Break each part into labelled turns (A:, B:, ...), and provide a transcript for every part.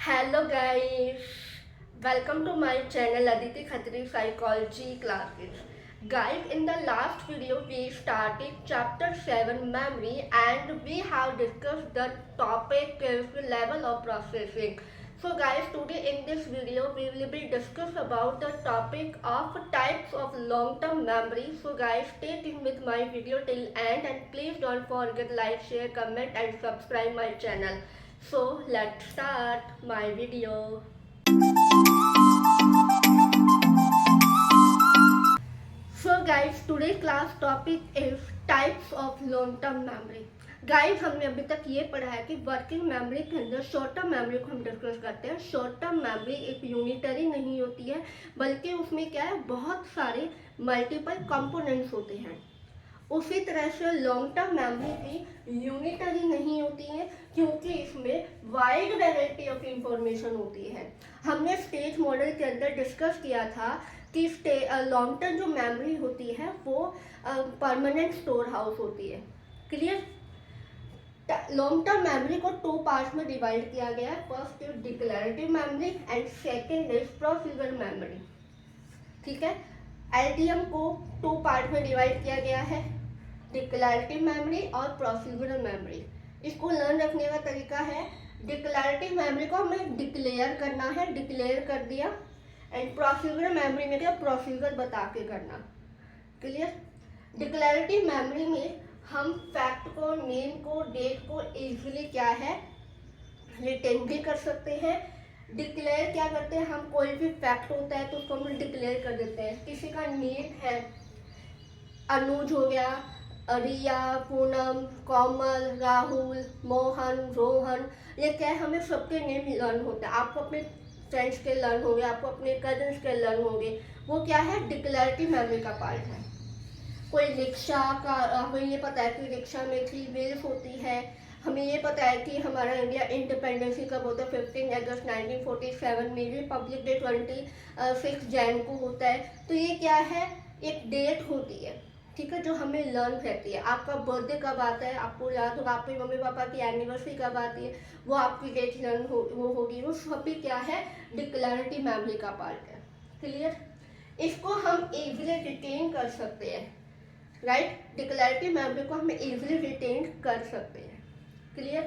A: Hello guys, welcome to my channel Aditi Khatri Psychology Classes. Guys, in the last video we started chapter 7 memory and we have discussed the topic is level of processing. So guys, today in this video we will be discuss about the topic of types of long-term memory. So guys, stay tuned with my video till end and please don't forget like, share, comment and subscribe my channel. So let's start my video. So guys, today's class topic is types of long term memory. Guys हमने अभी तक ये पढ़ा है कि working memory के अंदर short term memory को हम डिस्कस करते हैं। शॉर्ट टर्म मेमोरी एक यूनिटरी नहीं होती है, बल्कि उसमें क्या है, बहुत सारे मल्टीपल कंपोनेंट्स होते हैं। उसी तरह से लॉन्ग टर्म मेमोरी भी यूनिटरी नहीं होती है, क्योंकि इसमें वाइड वैरायटी ऑफ इंफॉर्मेशन होती है। हमने स्टेज मॉडल के अंदर डिस्कस किया था कि लॉन्ग टर्म जो मेमोरी होती है वो परमानेंट स्टोर हाउस होती है। क्लियर? लॉन्ग टर्म मेमोरी को 2 पार्ट्स में डिवाइड किया गया है। First is declarative memory and second is procedure memory. ठीक है, एलटीएम को 2 पार्ट में डिवाइड किया गया है, डिक्लेरेटिव मेमोरी और प्रोसीजरल मेमोरी। इसको लर्न रखने का तरीका है, डिक्लेरेटिव मेमोरी को हमें डिक्लेयर करना है, डिक्लेयर कर दिया, एंड प्रोसीजरल मेमोरी में क्या, प्रोसीजर बता के करना। क्लियर? डिक्लेरेटिव मेमोरी में हम फैक्ट को, नेम को, डेट को इजीली क्या है, रिटेन भी कर सकते हैं। डिक्लेयर क्या करते हैं, हम कोई भी फैक्ट होता है तो उसको हम डिक्लेयर कर देते हैं। किसी का नेम है, अनुज हो गया, रिया, पूनम, कोमल, राहुल, मोहन, रोहन, ये क्या है, हमें सबके नेम लर्न होता है। आपको अपने फ्रेंड्स के लर्न होंगे, आपको अपने कजन्स के लर्न होंगे, वो क्या है, डिक्लेरेटिव मेमोरी का पार्ट है। कोई रिक्शा का, हमें ये पता है कि रिक्शा में 3 व्हील्स होती है। हमें ये पता है कि हमारा इंडिया इंडिपेंडेंस कब होता है, 15 अगस्त 1947 में। रिपब्लिक डे 26 जैन को होता है। तो ये क्या है, एक डेट होती है, ठीक है, जो हमें लर्न रहती है। आपका बर्थडे कब आता है, आपको याद होगा, आपके मम्मी पापा की एनिवर्सरी कब आती है, वो आपकी डेट लर्न वो होगी। वो सभी क्या है, डिक्लेरेटिव मेमोरी का पार्ट है। क्लियर? इसको हम इजीली रिटेन कर सकते हैं। राइट? डिक्लेरेटिव मेमोरी को हम इजीली रिटेन कर सकते हैं। क्लियर?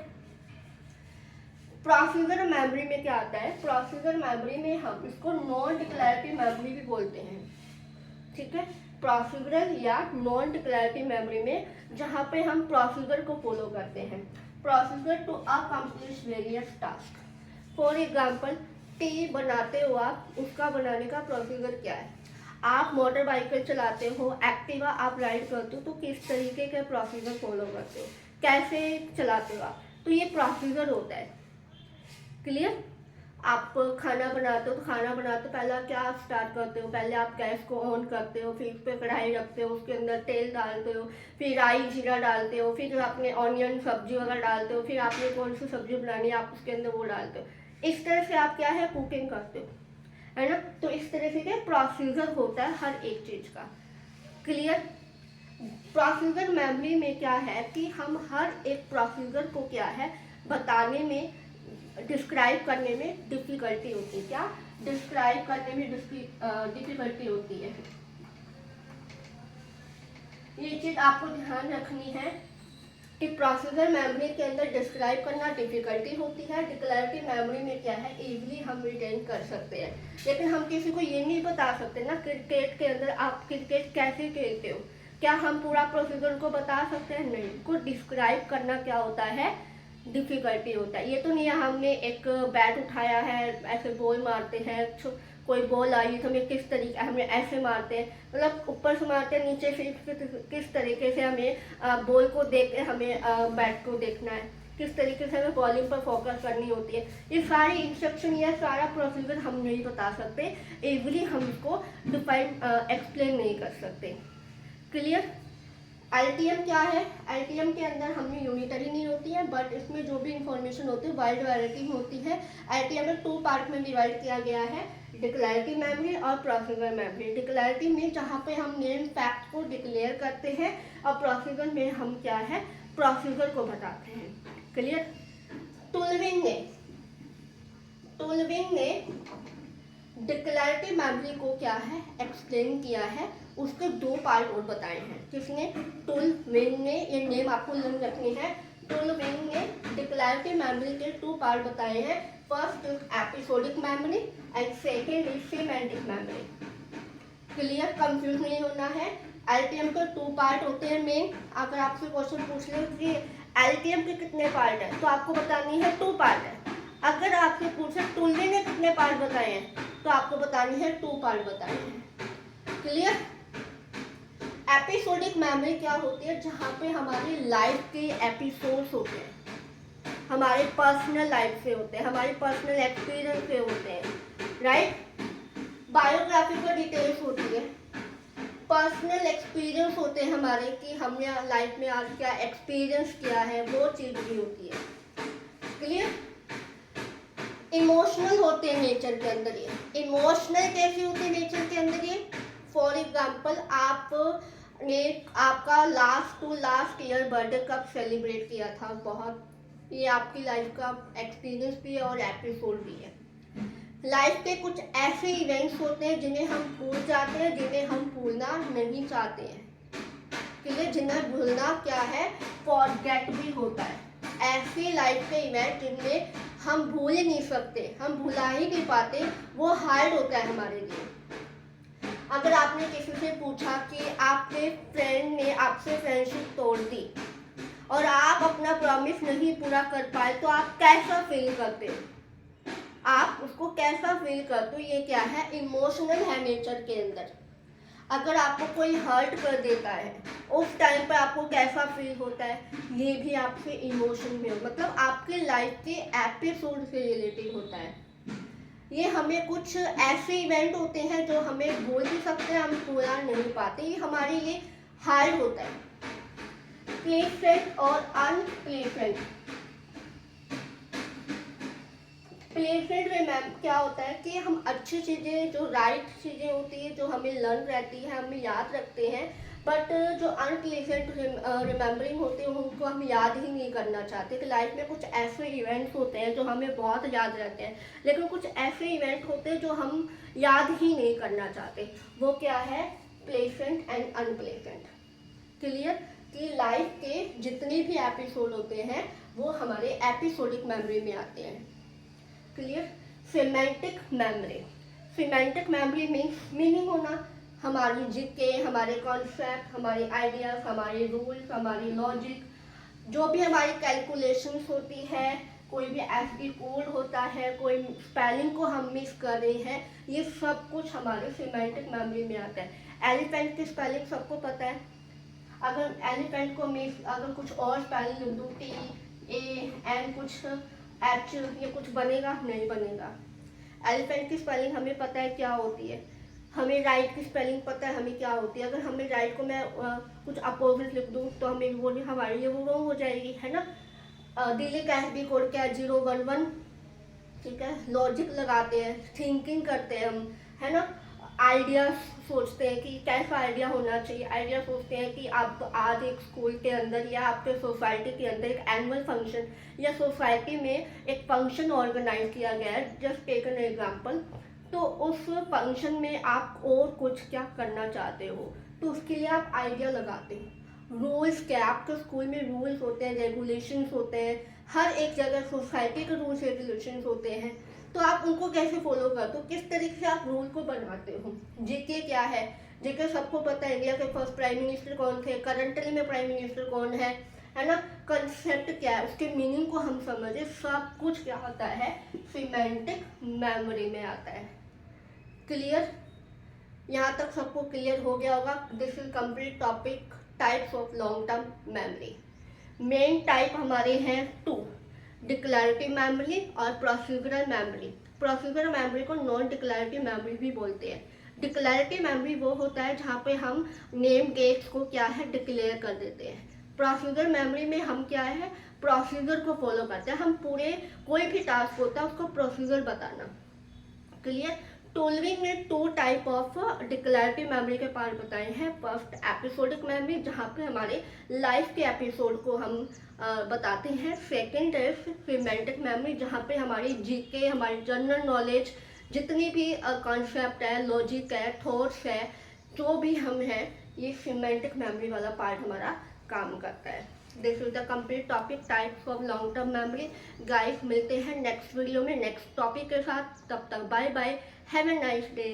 A: प्रोसीजर मेमोरी में क्या आता है, प्रोसीजर मेमोरी में हम इसको नॉन डिक्लेरेटिव मेमोरी भी बोलते हैं। ठीक है, प्रोसीजरल या नॉन डिक्लेरेटिव मेमोरी में जहाँ पे हम प्रोसीजर को फॉलो करते हैं। Procedure to accomplish various task. For example, tea बनाते हो आप, उसका बनाने का प्रोसीजर क्या है। आप मोटर बाइकिल चलाते हो, एक्टिवा आप राइड करते हो, तो किस तरीके के प्रोसीजर फॉलो करते हो, कैसे चलाते हो आप, तो ये प्रोसीजर होता है। क्लियर? आप खाना बनाते हो, तो खाना बनाते हो पहले क्या स्टार्ट करते हो, पहले आप गैस को ऑन करते हो, फिर उस पर कढ़ाई रखते हो, उसके अंदर तेल डालते हो, फिर राई जीरा डालते हो, फिर आपने ऑनियन सब्जी वगैरह डालते हो, फिर आपने कौन सी सब्जी बनानी है आप उसके अंदर वो डालते हो। इस तरह से आप क्या है, कुकिंग करते हो, है ना। तो इस तरह से प्रोसीजर होता है हर एक चीज का। क्लियर? प्रोसीजर मेमोरी में क्या है कि हम हर एक प्रोसीजर को क्या है, बताने में, डिस्क्राइब करने में डिफिकल्टी होती है। क्या डिस्क्राइब करने में डिफिकल्टी होती है, ये चीज आपको ध्यान रखनी है कि प्रोसीजर मेमोरी के अंदर डिस्क्राइब करना डिफिकल्टी होती है। डिक्लेरेटिव मेमोरी में क्या है, इजीली हम रिटेन कर सकते हैं। लेकिन हम किसी को ये नहीं बता सकते ना, क्रिकेट के अंदर आप क्रिकेट कैसे खेलते हो, क्या हम पूरा प्रोसीजर को बता सकते हैं? नहीं। को डिस्क्राइब करना क्या होता है, डिफिकल्टी होता है। ये तो नहीं है हमने एक बैट उठाया है, ऐसे बॉल मारते हैं, कोई बॉल आई तो हमें किस तरीके, हमें ऐसे मारते हैं, मतलब ऊपर से मारते हैं, नीचे से किस तरीके से हमें बॉल को देख के हमें बैट को देखना है, किस तरीके से हमें बॉलिंग पर फोकस करनी होती है। ये सारी इंस्ट्रक्शन या सारा प्रोसीजर हम नहीं बता सकते, इजीली हम इसको डिफाइन एक्सप्लेन नहीं कर सकते। क्लियर? एलटीएम क्या है, एलटीएम के अंदर हमें यूनिटरी नहीं होती है, बट इसमें जो भी इंफॉर्मेशन होती है वाइड वैरायटी होती है। एलटीएम में 2 पार्ट में डिवाइड किया गया है, डिक्लेरेटिव मेमोरी और प्रोसीजर मेमोरी। डिक्लेरेटिव में जहाँ पे हम नेम फैक्ट को डिक्लेयर करते हैं, और प्रोसीजर में हम क्या है, प्रोसीजर को बताते हैं। क्लियर? टुलविंग ने टुलविंग ने डिक्लेरेटिव मेमोरी को क्या है एक्सप्लेन किया है, उसके 2 पार्ट और बताए हैं। किसने? टुलविंग ने, ये नेम आपको लर्न रखनी है। टुलविंग ने डिक्लेरेटिव मेमोरी के 2 पार्ट बताए हैं। First is episodic memory and second is semantic memory. Clear? Confuse नहीं होना है। एलटीएम के 2 पार्ट होते हैं मेन। अगर आपसे क्वेश्चन पूछ ले कि एलटीएम के कितने पार्ट है, तो आपको बतानी है 2 पार्ट है। अगर आपसे पूछे टुलविंग ने कितने पार्ट बताए हैं, तो आपको बतानी है 2 पार्ट बताए हैं। क्लियर? एपिसोडिक मेमोरी क्या होती है? जहाँ पे हमारी लाइफ के एपिसोड्स होते हैं, हमारे पर्सनल लाइफ से होते हैं, हमारी पर्सनल एक्सपीरियंस से होते हैं, राइट? बायोग्राफिकल डिटेल्स होती है, पर्सनल एक्सपीरियंस होते हैं हमारे कि हमने लाइफ में आज क्या एक्सपीरियंस किया है, वो चीज़ भी होती है। क्लियर? इमोशनल होते हैं नेचर के अंदर। ये इमोशनल कैसे होते हैं नेचर के अंदर? ये फॉर एग्जाम्पल आपने आपका last to last year birthday कब सेलिब्रेट किया था, बहुत, ये आपकी लाइफ का एक्सपीरियंस भी है और एपिसोड भी है। लाइफ के कुछ ऐसे इवेंट्स होते हैं जिन्हें हम भूल जाते हैं, जिन्हें हम भूलना नहीं चाहते हैं। क्लियर? जिन्हें भूलना क्या है, फॉरगेट भी होता है। ऐसे लाइफ के इवेंट जिनमें हम भूल ही नहीं सकते, हम भुला ही नहीं पाते, वो हार्ड होता है हमारे लिए। अगर आपने किसी से पूछा कि आपके फ्रेंड ने आपसे फ्रेंडशिप तोड़ दी और आप अपना प्रॉमिस नहीं पूरा कर पाए, तो आप कैसा फील करते हो? आप उसको कैसा फील करते हो? ये क्या है? इमोशनल है नेचर के अंदर। अगर आपको कोई हर्ट कर देता है, उस टाइम पर आपको कैसा फील होता है? ये भी आपके इमोशन में हो, मतलब आपके लाइफ के एपिसोड से रिलेटेड होता है। ये हमें कुछ ऐसे इवेंट होते हैं जो हमें भूल भी सकते हैं, हम पूरा नहीं पाते, ये हमारे लिए हार्ड होता है। प्लेसेंट और अनप्लेसेंट। प्लेसेंट में क्या होता है कि हम अच्छी चीज़ें, जो राइट चीज़ें होती है, जो हमें लर्न रहती है, हमें याद रखते हैं, बट जो अनप्लेसेंट रिमेम्बरिंग होते हैं उनको हम याद ही नहीं करना चाहते। कि लाइफ में कुछ ऐसे इवेंट्स होते हैं जो हमें बहुत याद रहते हैं, लेकिन कुछ ऐसे इवेंट होते हैं जो हम याद ही नहीं करना चाहते। वो क्या है? प्लेसेंट एंड अनप्लेसेंट। क्लियर? कि लाइफ के जितने भी एपिसोड होते हैं वो हमारे एपिसोडिक मेमोरी में आते हैं। Clear? Semantic memory. Semantic memory means meaning होना, हमारी जीके, हमारे कॉन्सेप्ट, हमारे आइडियाज, हमारे रूल्स, हमारी लॉजिक, जो भी हमारी कैलकुलेशंस होती है, कोई भी एसडी कोड होता है, कोई स्पेलिंग को हम मिस कर रहे हैं, ये सब कुछ हमारे सिमेंटिक मेमोरी में आता है। एलिफेंट की स्पेलिंग सबको पता है। अगर एलिफेंट को मिस, अगर कुछ और स्पेलिंग लिख दूँ, TAN कुछ एच, ये कुछ बनेगा? नहीं बनेगा। एलिफेंट की स्पेलिंग हमें पता है क्या होती है, हमें राइट की स्पेलिंग पता है हमें क्या होती है। अगर हमें राइट को मैं कुछ अपोजिट लिख दूँ तो हमें वो हमारी ये वो रॉन्ग हो जाएगी, है ना? दिल्ली का SB कोड क्या है? 011। ठीक है? लॉजिक लगाते हैं, थिंकिंग करते हैं हम, है ना? आइडिया सोचते हैं कि कैसा आइडिया होना चाहिए। आइडिया सोचते हैं कि आप आज एक स्कूल के अंदर या आपके सोसाइटी के अंदर एक एनुअल फंक्शन या सोसाइटी में एक फंक्शन ऑर्गेनाइज किया गया है, जस्ट टेक एन एग्जाम्पल। तो उस फंक्शन में आप और कुछ क्या करना चाहते हो, तो उसके लिए आप आइडिया लगाते हो। रूल्स क्या? आपके स्कूल में रूल्स होते हैं, रेगुलेशंस होते हैं, हर एक जगह सोसाइटी के रूल्स रेगुलेशंस होते हैं, तो आप उनको कैसे फॉलो करते हो? किस तरीके से आप रूल को बनाते हो? जीके क्या है? जीके सबको पता है, इंडिया के फर्स्ट प्राइम मिनिस्टर कौन थे, करंटली में प्राइम मिनिस्टर कौन है ना? कंसेप्ट क्या है, उसके मीनिंग को हम समझे, सब कुछ क्या होता है? सिमेंटिक मेमोरी में आता है। क्लियर? यहाँ तक सबको क्लियर हो गया होगा। This is complete topic types of long term memory. Main type हमारे हैं 2, डिक्लेरेटिव मेमोरी और प्रोसीजरल मेमोरी। प्रोसीजरल मेमोरी को नॉन डिक्लेरेटिव मेमोरी भी बोलते हैं। डिक्लेरेटिव मेमोरी वो होता है जहाँ पे हम नेम डेट्स को क्या है डिक्लेयर कर देते हैं। प्रोसीजर मेमोरी में हम क्या है प्रोसीजर को फॉलो करते हैं, हम पूरे कोई भी टास्क होता है उसको प्रोसीजर बताना। क्लियर? टोलविंग ने 2 टाइप ऑफ डिक्लेरेटिव मेमोरी के पार्ट बताए हैं। फर्स्ट एपिसोडिक मेमोरी, जहाँ पे हमारे लाइफ के एपिसोड को हम बताते हैं। सेकंड है सिमेंटिक मेमोरी, जहाँ पे हमारी जीके, हमारी जनरल नॉलेज, जितनी भी कॉन्सेप्ट है, लॉजिक है, थॉट्स है, जो भी हम हैं, ये सिमेंटिक मेमोरी वाला पार्ट हमारा काम करता है। This is the complete topic types of long term memory. Guys मिलते हैं नेक्स्ट वीडियो में नेक्स्ट टॉपिक के साथ। तब तक bye bye, have a nice day.